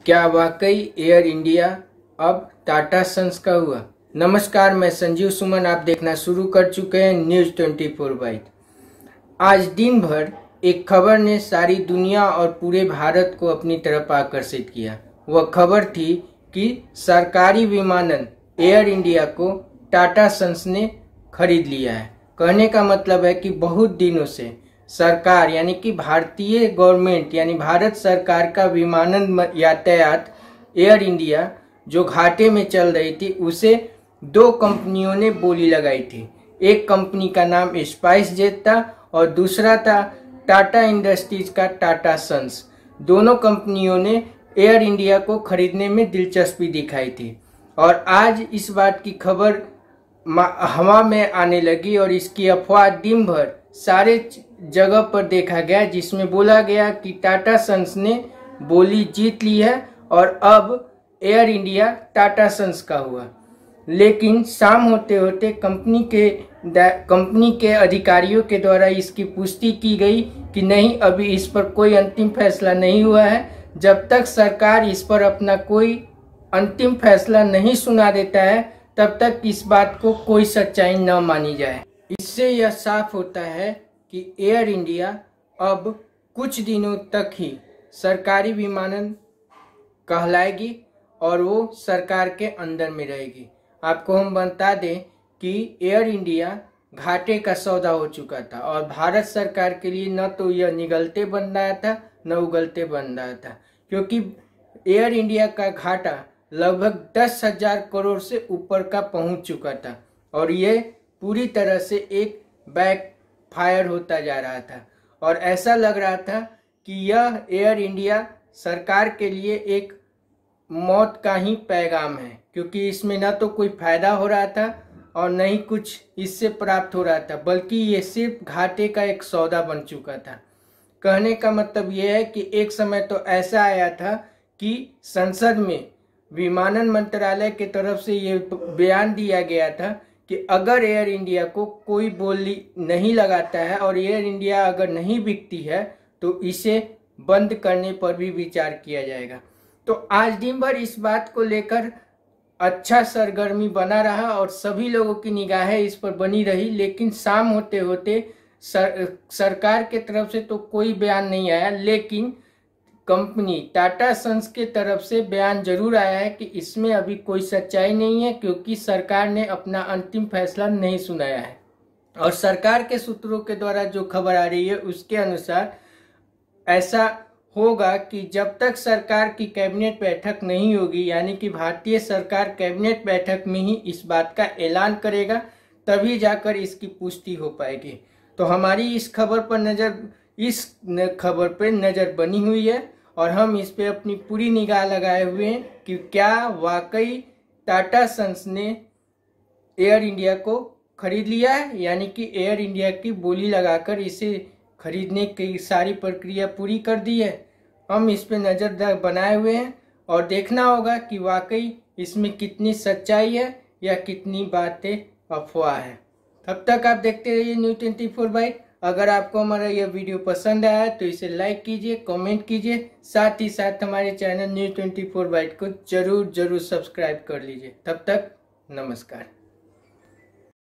क्या वाकई air India अब टाटा सन्स का हुआ। नमस्कार, मैं संजीव सुमन। आप देखना शुरू कर चुके हैं न्यूज 24/। आज दिन भर एक खबर ने सारी दुनिया और पूरे भारत को अपनी तरफ आकर्षित किया। वह खबर थी कि सरकारी विमानन एयर इंडिया को टाटा सन्स ने खरीद लिया है। कहने का मतलब है कि बहुत दिनों से सरकार यानी कि भारतीय गवर्नमेंट यानी भारत सरकार का विमानन यातायात एयर इंडिया जो घाटे में चल रही थी, उसे दो कंपनियों ने बोली लगाई थी। एक कंपनी का नाम स्पाइस जेट था और दूसरा था टाटा इंडस्ट्रीज का टाटा सन्स। दोनों कंपनियों ने एयर इंडिया को खरीदने में दिलचस्पी दिखाई थी और आज इस बात की खबर हवा में आने लगी और इसकी अफवाह दिन भर सारे जगह पर देखा गया, जिसमें बोला गया कि टाटा सन्स ने बोली जीत ली है और अब एयर इंडिया टाटा सन्स का हुआ। लेकिन शाम होते होते कंपनी के अधिकारियों के द्वारा इसकी पुष्टि की गई कि नहीं, अभी इस पर कोई अंतिम फैसला नहीं हुआ है। जब तक सरकार इस पर अपना कोई अंतिम फैसला नहीं सुना देता है, तब तक इस बात को कोई सच्चाई न मानी जाए। इससे यह साफ होता है कि एयर इंडिया अब कुछ दिनों तक ही सरकारी विमानन कहलाएगी और वो सरकार के अंदर में रहेगी। आपको हम बता दें कि एयर इंडिया घाटे का सौदा हो चुका था और भारत सरकार के लिए न तो यह निगलते बन रहा था न उगलते बन रहा था, क्योंकि एयर इंडिया का घाटा लगभग 10,000 करोड़ से ऊपर का पहुंच चुका था और ये पूरी तरह से एक बैक फायर होता जा रहा था और ऐसा लग रहा था कि यह एयर इंडिया सरकार के लिए एक मौत का ही पैगाम है, क्योंकि इसमें न तो कोई फायदा हो रहा था और न ही कुछ इससे प्राप्त हो रहा था, बल्कि ये सिर्फ घाटे का एक सौदा बन चुका था। कहने का मतलब ये है कि एक समय तो ऐसा आया था कि संसद में विमानन मंत्रालय की तरफ से ये बयान दिया गया था कि अगर एयर इंडिया को कोई बोली नहीं लगाता है और एयर इंडिया अगर नहीं बिकती है तो इसे बंद करने पर भी विचार किया जाएगा। तो आज दिन भर इस बात को लेकर अच्छा सरगर्मी बना रहा और सभी लोगों की निगाहें इस पर बनी रही, लेकिन शाम होते होते सरकार के तरफ से तो कोई बयान नहीं आया, लेकिन कंपनी टाटा सन्स के तरफ से बयान जरूर आया है कि इसमें अभी कोई सच्चाई नहीं है, क्योंकि सरकार ने अपना अंतिम फैसला नहीं सुनाया है। और सरकार के सूत्रों के द्वारा जो खबर आ रही है उसके अनुसार ऐसा होगा कि जब तक सरकार की कैबिनेट बैठक नहीं होगी, यानी कि भारतीय सरकार कैबिनेट बैठक में ही इस बात का ऐलान करेगा, तभी जाकर इसकी पुष्टि हो पाएगी। तो हमारी इस खबर पर नज़र बनी हुई है और हम इस पे अपनी पूरी निगाह लगाए हुए हैं कि क्या वाकई टाटा सन्स ने एयर इंडिया को खरीद लिया है, यानी कि एयर इंडिया की बोली लगाकर इसे खरीदने की सारी प्रक्रिया पूरी कर दी है। हम इस पे नज़र बनाए हुए हैं और देखना होगा कि वाकई इसमें कितनी सच्चाई है या कितनी बातें अफवाह है। तब तक आप देखते रहिए न्यूज 24/। अगर आपको हमारा यह वीडियो पसंद आया तो इसे लाइक कीजिए, कमेंट कीजिए, साथ ही साथ हमारे चैनल न्यूज 24/को जरूर सब्सक्राइब कर लीजिए। तब तक नमस्कार।